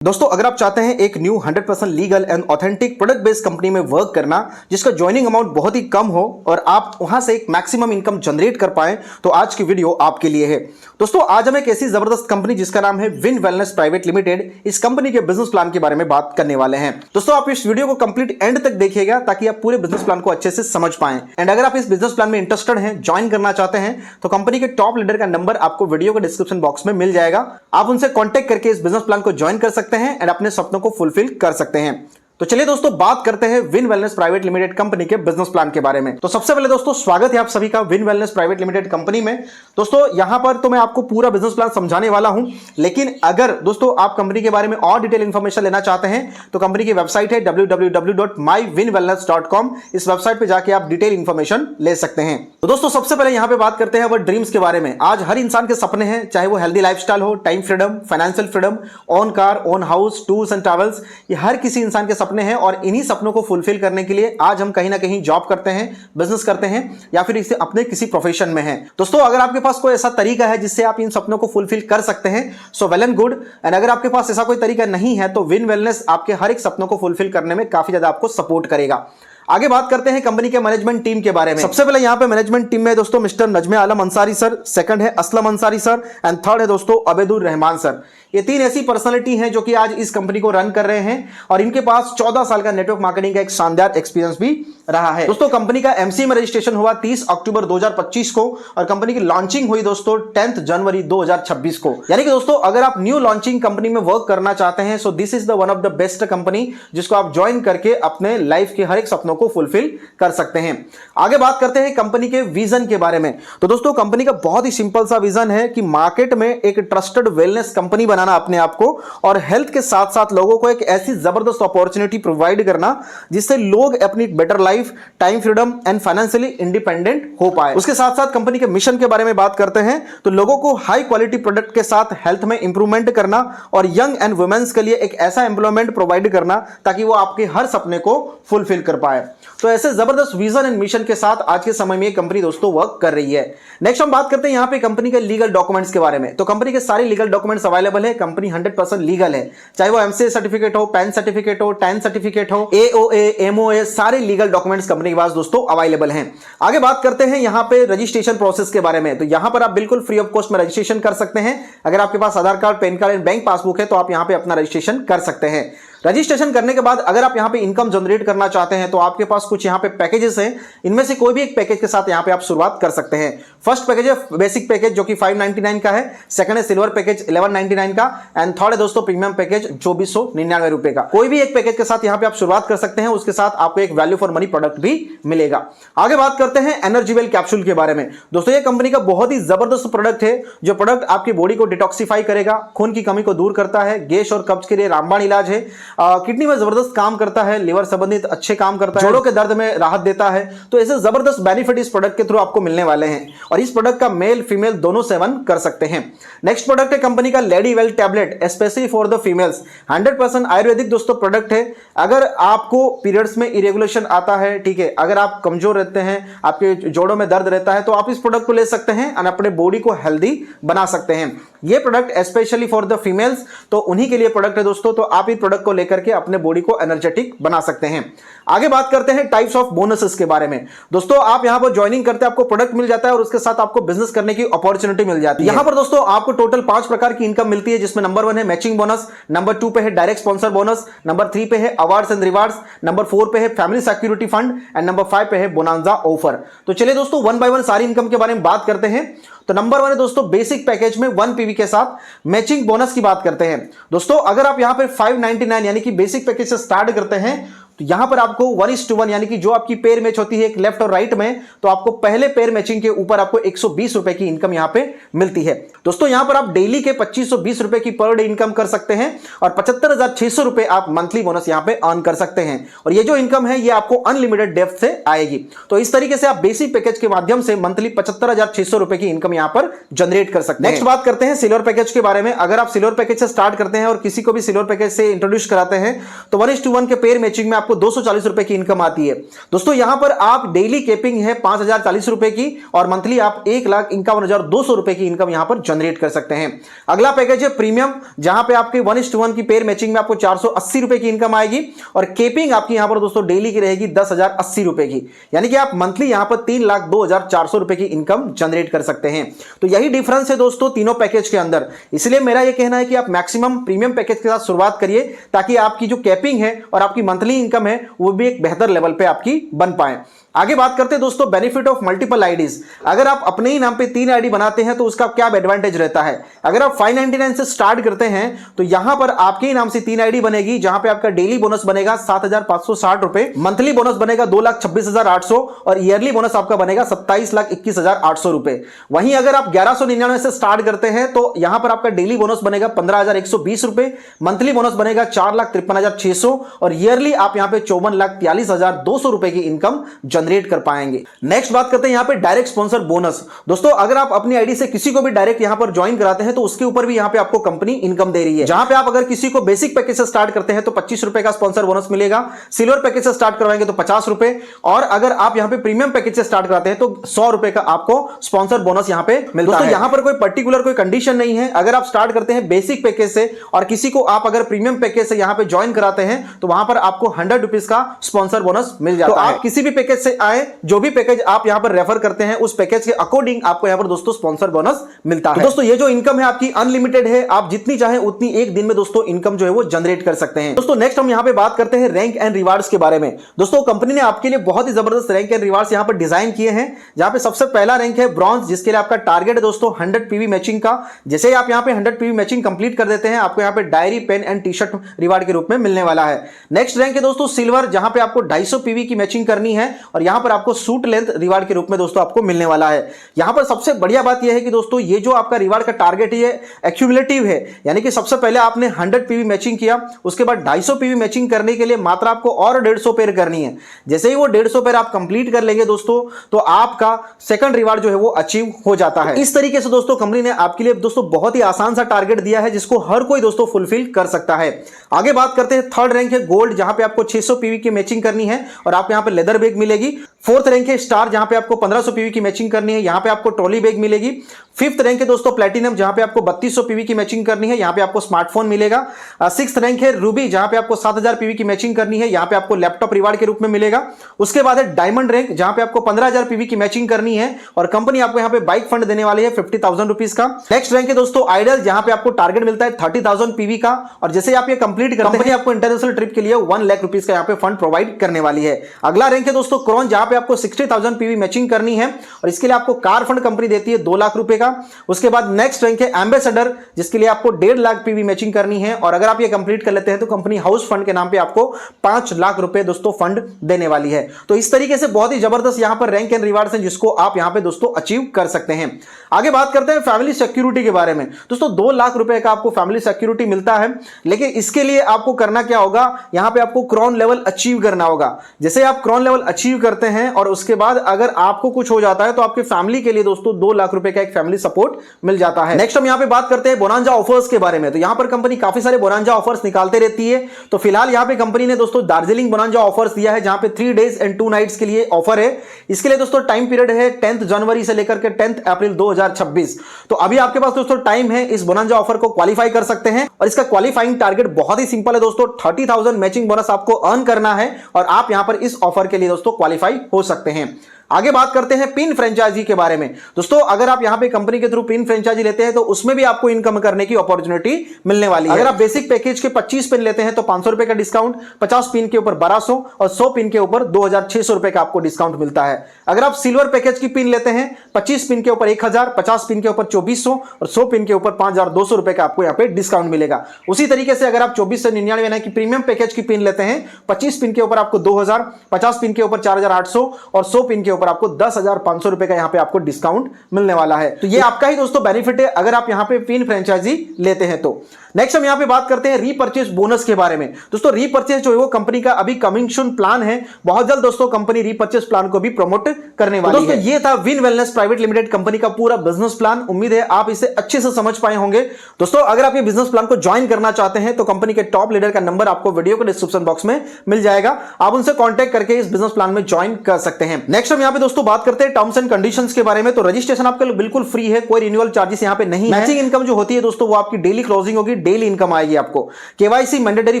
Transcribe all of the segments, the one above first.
दोस्तों अगर आप चाहते हैं एक new 100% legal and authentic product based company में वर्क करना जिसका ज्वाइनिंग अमाउंट बहुत ही कम हो और आप वहां से एक मैक्सिमम इनकम जनरेट कर पाएं तो आज की वीडियो आपके लिए है। दोस्तों आज हम एक ऐसी जबरदस्त कंपनी जिसका नाम है विन वेलनेस प्राइवेट लिमिटेड, इस कंपनी के बिजनेस प्लान के बारे में बात करने वाले हैं। दोस्तों आप इस वीडियो को कंप्लीट एंड तक देखिएगा ताकि आप पूरे बिजनेस प्लान को अच्छे से समझ पाएं। एंड अगर आप इस बिजनेस प्लान में इंटरेस्टेड हैं, ज्वाइन करना चाहते हैं तो कंपनी के टॉप लीडर का नंबर आपको वीडियो के डिस्क्रिप्शन बॉक्स में मिल जाएगा। आप उनसे कॉन्टेक्ट करके इस बिजनेस प्लान को ज्वाइन कर सकते हैं एंड अपने सपनों को फुलफिल कर सकते हैं। तो चलिए दोस्तों बात करते हैं win wellness private limited company के बिजनेस प्लान के बारे में। तो सबसे पहले दोस्तों स्वागत है आप सभी का win wellness private limited company में। दोस्तों यहां पर तो मैं आपको पूरा बिजनेस प्लान समझाने वाला हूं, लेकिन अगर दोस्तों आप कंपनी के बारे में और डिटेल इंफॉर्मेशन लेना चाहते हैं तो कंपनी की वेबसाइट है www.mywinwellness.com। इस वेबसाइट पे जाके आप डिटेल इंफॉर्मेशन ले सकते हैं। तो दोस्तों सबसे पहले यहां पे बात करते हैं अवर ड्रीम्स के बारे में। आज हर इंसान के सपने हैं, चाहे वो हेल्दी लाइफस्टाइल हो, time freedom, financial freedom, own car, own house, tours and travels, ये हर किसी इंसान के सपने हैं और इन्हीं सपनों को फुलफिल करने के लिए आज हम कहीं ना कहीं जॉब करते हैं, बिजनेस करते हैं या फिर इसे अपने किसी प्रोफेशन में हैं। दोस्तों अगर आपके पास कोई ऐसा तरीका है जिससे आप इन सपनों को फुलफिल कर सकते हैं so well and good. And अगर आपके पास ऐसा कोई तरीका नहीं है तो विन वेलनेस आपके हर एक सपनों को फुलफिल करने में काफी ज्यादा आपको सपोर्ट करेगा। आगे बात करते हैं कंपनी के मैनेजमेंट टीम के बारे में। सबसे पहले यहां पे मैनेजमेंट टीम में दोस्तों मिस्टर नजमे आलम अंसारी सर, सेकंड है Aslam Ansari sir and third है दोस्तों अबेदुर रहमान सर। ये तीन ऐसी पर्सनालिटी हैं जो कि आज इस कंपनी को रन कर रहे हैं और इनके पास 14 साल का नेटवर्क मार्केटिंग का एक शानदार एक्सपीरियंस भी रहा है। दोस्तों कंपनी का एमसीए में रजिस्ट्रेशन हुआ 30 अक्टूबर 2025 को और कंपनी की लॉन्चिंग हुई दोस्तों 10 जनवरी 2026 को। यानी कि दोस्तों अगर आप न्यू लॉन्चिंग कंपनी में वर्क करना चाहते हैं so this is the one of the best company जिसको आप ज्वाइन करके अपने लाइफ के हर एक सपनों को फुलफिल कर सकते हैं। आगे बात करते हैं कंपनी के विजन के बारे में। तो दोस्तों कंपनी का बहुत ही सिंपल सा विजन है कि मार्केट में एक ट्रस्टेड वेलनेस कंपनी बनाना अपने आप को और हेल्थ के साथ साथ लोगों को एक ऐसी जबरदस्त अपॉर्चुनिटी प्रोवाइड करना जिससे लोग अपनी better life, time freedom and financially independent हो पाए। उसके साथ साथ कंपनी के मिशन के बारे में बात करते हैं तो लोगों को हाई क्वालिटी प्रोडक्ट के साथ हेल्थ में इंप्रूवमेंट करना और यंग एंड वुमेन्स के लिए एक ऐसा एम्प्लॉयमेंट प्रोवाइड करना ताकि वो आपके हर सपने को फुलफिल कर पाए। तो ऐसे जबरदस्त विजन एंड मिशन के साथ आज के समय में ये कंपनी दोस्तों वर्क कर रही है। नेक्स्ट हम बात करते हैं यहां पे कंपनी के लीगल डॉक्यूमेंट्स के बारे में। तो कंपनी के सारे लीगल डॉक्यूमेंट्स अवेलेबल है। कंपनी 100% लीगल है, चाहे वो एमसीए सर्टिफिकेट हो, पैन सर्टिफिकेट हो, टैन सर्टिफिकेट हो, एओए, एमओए, सारे लीगल डॉक्यूमेंट्स कंपनी के पास दोस्तों अवेलेबल हैं। आगे बात करते हैं यहां पे रजिस्ट्रेशन प्रोसेस के बारे में। तो यहां पर आप बिल्कुल फ्री ऑफ कॉस्ट में रजिस्ट्रेशन कर सकते हैं। अगर आपके पास Aadhaar card, PAN card and bank passbook है तो आप यहां पे अपना रजिस्ट्रेशन कर सकते हैं। रजिस्ट्रेशन करने के बाद अगर आप यहां पे इनकम जनरेट करना चाहते हैं तो आपके पास कुछ यहां पे पैकेजेस हैं। इनमें से कोई भी एक पैकेज के साथ यहां पे आप शुरुआत कर सकते हैं। फर्स्ट पैकेज है बेसिक पैकेज जो कि 599 का है, सेकंड है सिल्वर पैकेज 1199 का एंड थर्ड है दोस्तों प्रीमियम पैकेज 2499 रुपए का। कोई भी एक पैकेज के साथ यहां पे आप शुरुआत कर सकते हैं, उसके साथ आपको एक वैल्यू फॉर मनी प्रोडक्ट भी मिलेगा। आगे बात करते हैं एनर्जी वेल कैप्सूल के बारे में। दोस्तों ये कंपनी का बहुत ही जबरदस्त प्रोडक्ट है जो प्रोडक्ट आपकी बॉडी को डिटॉक्सिफाई करेगा, खून की कमी को दूर करता है, गैस और कब्ज के लिए रामबाण इलाज है, किडनी में जबरदस्त काम करता है, लिवर संबंधित अच्छे काम करता है, जोड़ों के दर्द में राहत देता है। तो ऐसे जबरदस्त बेनिफिट इस प्रोडक्ट के थ्रू आपको मिलने वाले हैं और इस प्रोडक्ट का मेल फीमेल दोनों सेवन कर सकते हैं। नेक्स्ट प्रोडक्ट है कंपनी का lady well tablet specially for the females. 100% Ayurvedic दोस्तों प्रोडक्ट है। अगर आपको पीरियड्स में इरेगुलेशन आता है, ठीक है, अगर आप कमजोर रहते हैं, आपके जोड़ों में दर्द रहता है तो आप इस प्रोडक्ट को ले सकते हैं और अपने बॉडी को हेल्दी बना सकते हैं। ये product specially for the females, तो उन्हीं के लिए प्रोडक्ट है दोस्तों। तो आप इस प्रोडक्ट को लेकर के अपने बॉडी को एनर्जेटिक बना सकते हैं। आगे बात करते हैं टाइप्स ऑफ बोनसेस के बारे में। दोस्तों आप यहां पर ज्वाइनिंग करते हैं, आपको प्रोडक्ट मिल जाता है और उसके साथ आपको बिजनेस करने की अपॉर्चुनिटी मिल जाती है। यहां पर दोस्तों आपको टोटल 5 प्रकार की इनकम मिलती है जिसमें नंबर 1 है मैचिंग बोनस, नंबर 2 पे है डायरेक्ट स्पॉन्सर बोनस, नंबर 3 पे है अवार्ड्स एंड रिवार्ड्स, नंबर 4 पे है family security fund and number 5 पे है बोनांजा ऑफर। तो चलिए दोस्तों 1 बाय 1 सारी इनकम के बारे में बात करते हैं। तो नंबर 1 है दोस्तों बेसिक पैकेज में 1 पीवी के साथ मैचिंग बोनस की बात करते हैं। दोस्तों अगर आप यहां पे 599 यानी कि बेसिक पैकेज से स्टार्ट करते हैं तो यहां पर आपको 1:1 यानी कि जो आपकी पेयर मैच होती है एक लेफ्ट और राइट में, तो आपको पहले पेयर मैचिंग के ऊपर आपको 120 रुपए की इनकम यहां पे मिलती है। दोस्तों यहां पर आप डेली के 2520 रुपए की पर डे इनकम कर सकते हैं और 75,600 रुपए आप मंथली बोनस यहां पे अर्न कर सकते हैं और ये जो इनकम है ये आपको अनलिमिटेड डेप्थ से आएगी। तो इस तरीके से आप बेसिक पैकेज के माध्यम से मंथली 75,600 रुपए की इनकम यहां पर जनरेट कर सकते हैं। नेक्स्ट बात करते हैं सिल्वर पैकेज के बारे में। अगर आप सिल्वर पैकेज से स्टार्ट करते हैं और किसी को भी सिल्वर पैकेज से इंट्रोड्यूस कराते हैं तो 1:1 के पेयर मैचिंग में आपको आपको 240 रुपए की इनकम आती है। दोस्तों यहां पर आप डेली कैपिंग है 5040 रुपए की और मंथली आप 1,51,200 रुपए की इनकम यहां पर जनरेट कर सकते हैं। अगला पैकेज है प्रीमियम, जहां पे आपके 1:1 की पेयर मैचिंग में आपको 480 रुपए की इनकम आएगी और केपिंग आपकी यहां पर दोस्तों डेली की रहेगी 10,080 रुपए की, यानी कि आप मंथली यहां पर 3,02,400 रुपए की इनकम जनरेट कर सकते हैं। तो यही डिफरेंस है दोस्तों तीनों पैकेज के अंदर। इसलिए मेरा यह कहना है कि आप मैक्सिमम प्रीमियम पैकेज के साथ शुरुआत करिए ताकि आपकी जो कैपिंग है और आपकी मंथली इनकम है वो भी एक बेहतर लेवल पे आपकी बन पाए। आगे बात करते हैं दोस्तों बेनिफिट ऑफ मल्टीपल आईडीज। अगर आप अपने ही नाम पे 3 आईडी बनाते हैं तो उसका क्या एडवांटेज रहता है। अगर आप 599 से स्टार्ट करते हैं तो यहां पर आपके ही नाम से 3 आईडी बनेगी, जहां पे आपका डेली बोनस बनेगा 7,560 रुपए, मंथली बोनस बनेगा 2,26,800 और ईयरली बोनस आपका बनेगा 27,21,800 रुपए। वहीं अगर आप 1199 से स्टार्ट करते हैं तो यहां पर आपका डेली बोनस बनेगा 15,120 रुपए, मंथली बोनस बनेगा 4,53,600 और ईयरली आप यहां पे 54,43,200 रुपए की इनकम जनरेट कर पाएंगे। नेक्स्ट बात करते हैं यहां पे डायरेक्ट स्पॉन्सर बोनस। दोस्तों अगर आप अपनी आईडी से किसी को भी डायरेक्ट यहां पर ज्वाइन कराते हैं तो उसके ऊपर भी यहां पे आपको कंपनी इनकम दे रही है। जहां पे आप अगर किसी को बेसिक पैकेज से स्टार्ट करते हैं तो 25 रुपए का स्पॉन्सर बोनस मिलेगा, सिल्वर पैकेज से स्टार्ट करवाएंगे तो 50 रुपए और अगर आप यहां पे प्रीमियम पैकेज से स्टार्ट कराते हैं तो 100 रुपए का आपको स्पॉन्सर बोनस यहां पे मिलता है। यहां पर कोई पर्टिकुलर कोई कंडीशन नहीं है। अगर आप स्टार्ट करते हैं बेसिक पैकेज से और किसी को आप अगर प्रीमियम पैकेज से यहां पे ज्वाइन कराते हैं तो वहां पर आपको 100 रुपीज का स्पॉन्सर बोनस मिल जाता है। आप किसी भी पैकेज से आए, जो भी पैकेज आप यहां पर रेफर करते हैं उस पैकेज के अकॉर्डिंग आपको यहां पर दोस्तों स्पॉन्सर बोनस मिलता है। तो दोस्तों ये जो इनकम है आपकी अनलिमिटेड है, आप जितनी चाहे उतनी एक दिन में दोस्तों इनकम जो है वो जनरेट कर सकते हैं। दोस्तों नेक्स्ट हम यहां पे बात करते हैं रैंक एंड रिवार्ड्स के बारे में। दोस्तों कंपनी ने आपके लिए बहुत ही जबरदस्त रैंक एंड रिवार्ड्स यहां पर डिजाइन किए हैं, जहां पे सबसे पहला रैंक है ब्रॉन्ज, जिसके लिए आपका टारगेट है दोस्तों 100 पीवी मैचिंग का। जैसे ही आप यहां पे 100 पीवी मैचिंग कंप्लीट कर देते हैं आपको यहां पे diary, pen and T shirt reward के रूप में मिलने वाला है। नेक्स्ट रैंक है दोस्तों सिल्वर, जहां पे आपको 250 पीवी की मैचिंग करनी है और यहां पर आपको सूट लेंथ रिवार्ड के रूप में दोस्तों आपको मिलने वाला है। यहां पर सबसे बढ़िया बात यह है कि दोस्तों ये जो आपका रिवार्ड का टारगेट है एक्यूमुलेटिव है, यानी कि सबसे पहले आपने 100 पीवी मैचिंग किया, उसके बाद 250 पीवी मैचिंग करने के लिए मात्र आपको और 150 पेयर करनी है। जैसे ही वो 150 पेयर आप कंप्लीट कर लेंगे दोस्तों तो आपका सेकंड रिवार्ड जो है वो अचीव हो जाता है। इस तरीके से दोस्तों कंपनी ने आपके लिए दोस्तों बहुत ही आसान सा टारगेट दिया है जिसको हर कोई दोस्तों फुलफिल कर सकता है। आगे बात करते हैं थर्ड रैंक है गोल्ड, जहां पे आपको 600 पीवी की मैचिंग करनी है और आपको यहां पे लेदर बैग मिलेगी। फोर्थ रैंक है स्टार, जहां पे आपको 1500 पीवी की मैचिंग करनी है, यहां पे आपको ट्रॉली बैग मिलेगी। फिफ्थ रैंक है दोस्तों प्लैटिनम, जहां पे आपको 3200 पीवी की मैचिंग करनी है, यहां पे आपको स्मार्टफोन मिलेगा। सिक्स्थ रैंक है रूबी, जहां पे आपको 7000 पीवी की मैचिंग करनी है, यहां पे आपको लैपटॉप रिवार्ड के रूप में मिलेगा। उसके बाद है डायमंड रैंक, जहां पे आपको 15000 पीवी की मैचिंग करनी है और कंपनी आपको यहां पे बाइक फंड देने वाली है 50,000 रुपीज का। नेक्स्ट रैंक है दोस्तों आइडल, जहां पे आपको टारगेट मिलता है 30,000 पीवी का और जैसे आप ये कंप्लीट करते हैं कंपनी आपको इंटरनेशनल ट्रिप के लिए 1 लाख रुपीज का यहां पे फंड प्रोवाइड करने वाली है। अगला रैंक है दोस्तों क्रोन, जहां पे आपको 60,000 पीवी मैचिंग करनी है और इसके लिए आपको कार फंड कंपनी देती है 2 लाख रुपए का। उसके बाद नेक्स्ट रैंक है एम्बेसडर, जिसके लिए आपको 1.5 लाख पीवी मैचिंग करनी है और अगर आप ये कंप्लीट कर लेते हैं तो कंपनी हाउस फंड के नाम पे आपको 5 लाख रुपए दोस्तों फंड देने वाली है। तो इस तरीके से बहुत ही जबरदस्त यहां पर रैंक एंड रिवार्ड्स हैं जिसको आप यहां पे दोस्तों अचीव कर सकते हैं। आगे बात करते हैं फैमिली सिक्योरिटी के बारे में। दोस्तों 2 लाख रुपए का आपको फैमिली सिक्योरिटी मिलता है, लेकिन इसके लिए आपको करना क्या होगा, यहां पे आपको क्राउन लेवल अचीव करना होगा। जैसे आप क्राउन लेवल अचीव करते हैं और उसके बाद अगर आपको कुछ हो जाता है तो आपके फैमिली के लिए दोस्तों 2 लाख रुपए का एक फैमिली सपोर्ट मिल जाता है। नेक्स्ट हम यहां पे बात करते हैं बोनांजा ऑफर्स के बारे में। तो यहां पर कंपनी काफी सारे बोनांजा ऑफर्स निकालते रहती है। तो फिलहाल यहां पे कंपनी ने दोस्तों दार्जिलिंग बोनांजा ऑफर्स दिया है, जहां पे 3 डेज एंड 2 नाइट्स के लिए ऑफर है। इसके लिए दोस्तों टाइम पीरियड है 10 जनवरी से लेकर के 10 अप्रैल 2026। तो अभी आपके पास दोस्तों टाइम है इस बोनांजा ऑफर को क्वालिफाई कर सकते हैं और इसका क्वालिफाइंग टारगेट बहुत ही सिंपल है दोस्तों, 30,000 मैचिंग बोनस आपको अर्न करना है और आप यहां पर इस ऑफर के लिए दोस्तों क्वालिफाई हो सकते हैं। आगे बात करते हैं पिन फ्रेंचाइजी के बारे में। दोस्तों अगर आप यहां पे कंपनी के थ्रू पिन फ्रेंचाइजी लेते हैं तो उसमें भी आपको इनकम करने की अपॉर्चुनिटी मिलने वाली है। अगर आप बेसिक पैकेज के 25 पिन लेते हैं तो 500 रुपए का डिस्काउंट, 50 पिन के ऊपर 1200 और 100 पिन के ऊपर 2600 रुपए का आपको डिस्काउंट मिलता है। अगर आप सिल्वर पैकेज की पिन लेते हैं 25 पिन के ऊपर 1000, 50 पिन के ऊपर 2400 और 100 पिन के ऊपर 5200 रुपए का आपको यहां पे डिस्काउंट मिलेगा। उसी तरीके से अगर आप 24 से 99 की प्रीमियम पैकेज की पिन लेते हैं 25 पिन के ऊपर आपको 2000, 50 पिन के ऊपर 4800 और 100 पिन के ऊपर आपको 10,500 रुपए का यहां पे आपको डिस्काउंट मिलने वाला है। तो ये आपका ही दोस्तों बेनिफिट है अगर आप यहां पे पिन फ्रेंचाइजी लेते हैं तो। नेक्स्ट हम यहां पे बात करते हैं रीपर्चेस बोनस के बारे में। दोस्तों रीपर्चेस जो है वो कंपनी का अभी कमिंग सून प्लान है, बहुत जल्द दोस्तों कंपनी रीपर्चेस प्लान को भी प्रमोट करने वाली है। दोस्तों ये था win wellness private limited company का पूरा बिजनेस प्लान। उम्मीद है आप इसे अच्छे से समझ पाए होंगे। दोस्तों अगर आप ये बिजनेस प्लान को ज्वाइन करना चाहते हैं तो कंपनी के टॉप लीडर का नंबर आपको वीडियो के डिस्क्रिप्शन बॉक्स में मिल जाएगा, आप उनसे कांटेक्ट करके इस बिजनेस प्लान में ज्वाइन कर सकते हैं। नेक्स्ट हम यहां पे दोस्तों बात करते हैं टर्म्स एंड कंडीशंस के बारे में। तो रजिस्ट्रेशन आपके लिए बिल्कुल फ्री है, कोई रिन्यूअल चार्जेस यहां पे नहीं है। मैचिंग इनकम जो होती है दोस्तों वो आपकी डेली क्लोजिंग होगी, डेली इनकम आएगी आपको। KYC mandatory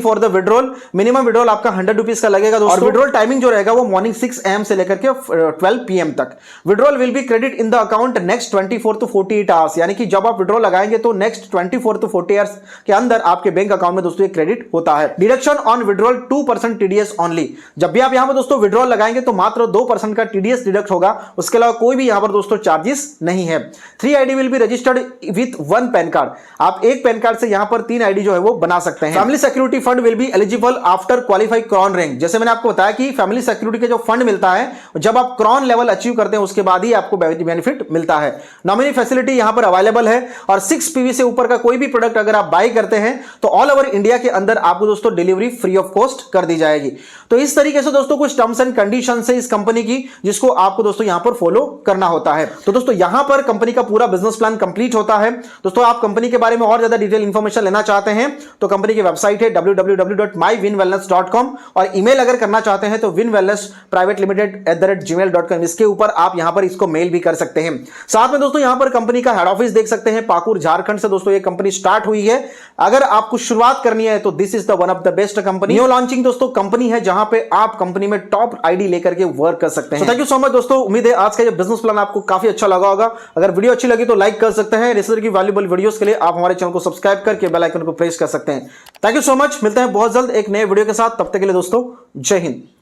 for the withdrawal, minimum withdrawal आपका 100 रुपीज का लगेगा दोस्तों। और विड्रॉल टाइमिंग जो रहेगा वो मॉर्निंग 6 AM से लेकर के 12 PM तक। Withdrawal will be credit in the account next 24 to 48 hours, यानी कि जब आप विड्रॉल लगाएंगे तो नेक्स्ट 24 to 40 आवर्स के अंदर आपके बैंक अकाउंट में दोस्तों ये क्रेडिट होता है। Deduction on withdrawal 2% TDS only. जब भी आप यहां पर दोस्तों विड्रॉल लगाएंगे तो मात्र 2% का TDS डिडक्ट होगा, उसके अलावा कोई भी यहां पर दोस्तों चार्जेस नहीं है। 3 ID will be registered with 1 pan card. आप एक पैन कार्ड से यहां पर 3 ID जो है वो बना सकते हैं। Family security fund will be eligible after qualify crown rank. जैसे मैंने आपको बताया कि फैमिली सिक्योरिटी का जो फंड मिलता है जब आप क्रॉन लेवल अचीव करते हैं उसके बाद ही आपको बेनिफिट मिलता है। नॉमिनी फैसिलिटी यहां पर अवेलेबल है और 6 PV से ऊपर का कोई भी प्रोडक्ट अगर आप बाय करते हैं तो ऑल ओवर इंडिया के अंदर आपको दोस्तों डिलीवरी फ्री ऑफ कॉस्ट कर दी जाएगी। तो इस तरीके से दोस्तों कुछ टर्म्स एंड कंडीशंस है इस कंपनी की जिसको आपको दोस्तों यहां पर फॉलो करना होता है। तो दोस्तों यहां पर कंपनी का पूरा बिजनेस प्लान कंप्लीट होता है। दोस्तों आप कंपनी के बारे में और ज्यादा डिटेल इंफॉर्मेशन लेना चाहते हैं तो कंपनी की वेबसाइट है www.mywinwellness.com और ईमेल अगर करना चाहते हैं तो winwellnessprivatelimited@gmail.com, इसके ऊपर आप यहां पर इसको मेल भी कर सकते हैं। साथ में दोस्तों यहां पर कंपनी का हेड ऑफिस देख सकते हैं, पाकुड़ झारखंड से दोस्तों ये कंपनी स्टार्ट हुई है। अगर आपको शुरुआत करनी है तो this is the one of the best company. New launching दोस्तों कंपनी है जहां पे आप कंपनी में टॉप आईडी लेकर के वर्क कर सकते हैं। थैंक यू सो मच दोस्तों, उम्मीद है आज का ये बिजनेस प्लान आपको काफी अच्छा लगा होगा। अगर वीडियो अच्छी लगी तो लाइक कर सकते हैं। इस तरह की वैल्यूएबल वीडियोस के लिए आप हमारे चैनल को सब्सक्राइब करके बेल आइकन को प्रेस कर सकते हैं। थैंक यू सो मच, मिलते हैं बहुत जल्द एक नए वीडियो के साथ, तब तक के लिए दोस्तों जय हिंद।